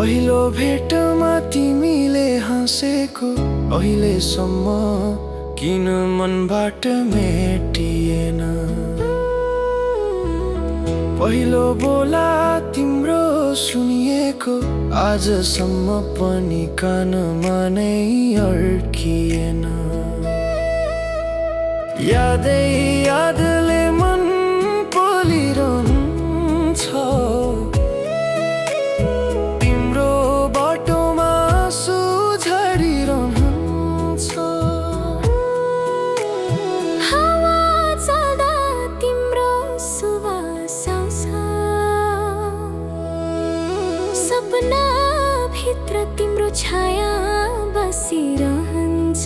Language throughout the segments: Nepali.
पहिलो भेटमा तिमीले हाँसेको अहिलेसम्म किन मनबाट मेटिएन। पहिलो बोला तिम्रो सुनिएको आजसम्म पनि कानमा नै अड्किएन। यादै यादले मन पोलिरहन्छ, तिम्रो बाटोमा आँसु झरिरहन्छ। हावा चल्दा तिम्रो सुवास आउँछ, सपना भित्र तिम्रो छाया बसिरहन्छ।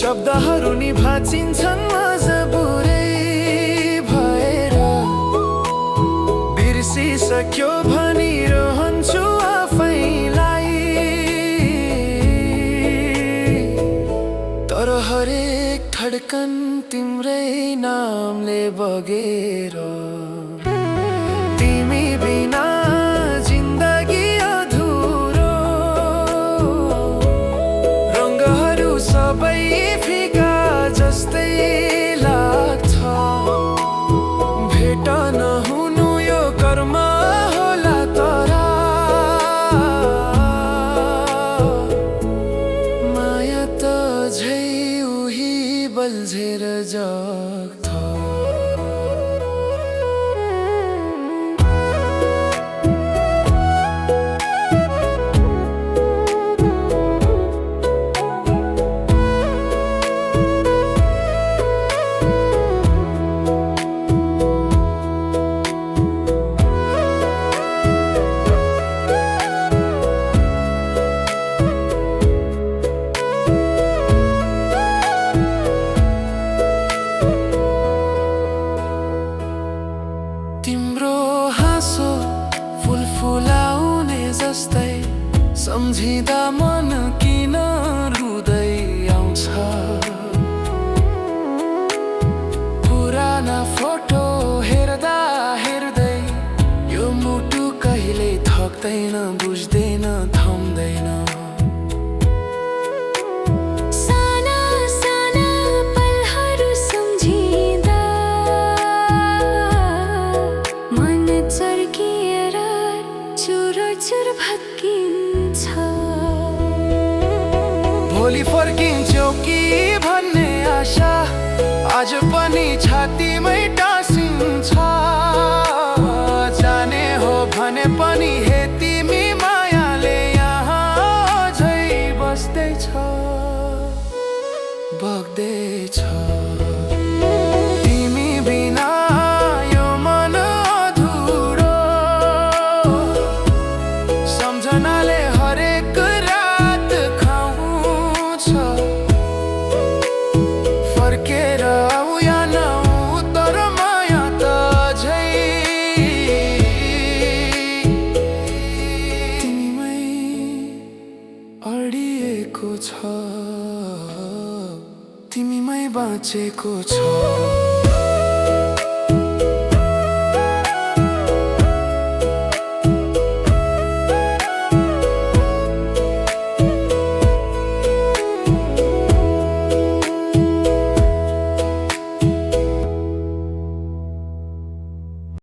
शब्दहरू नि भाँचिन्छन् मजबुरै भएर, बिर्सिसक्यो भनिरहन्छु आफैलाई। तर हरेक धड्कन तिम्रै नामले बगेर, तिमी बिना जिन्दगी अधुरो। रङ्गहरू सबै फिका जस्तै लाग्छ, भेट नहुनु यो कर्म होला। तर माया त झै उही बल्झेर जग्छ। तिम्रो हाँसो फुलफुलाउने जस्तै सम्झिँदा मन किन रुँदै आउँछ। पुराना फोटो हेर्दा हेर्दै यो मुटु कहिल्यै थक्दैन, बुझ्दैन, थम्दैन। चुर भत्किन्छ, भोलि फर्किन्छौ कि भन्ने आशा आज पनि छातीमै टाँसिन्छ। जाने हो भने पनि हे तिमी मायाले यहाँ झै बस्दैछ, बग्दैछ। तिमी बिना यो मन अधुरो, सम्झनाले हरेक रात खाउँछ। फर्केर आऊ या नआऊ तर माया त झै तिमीमै अडिएको छ, तिमीमै बाँचेको छ।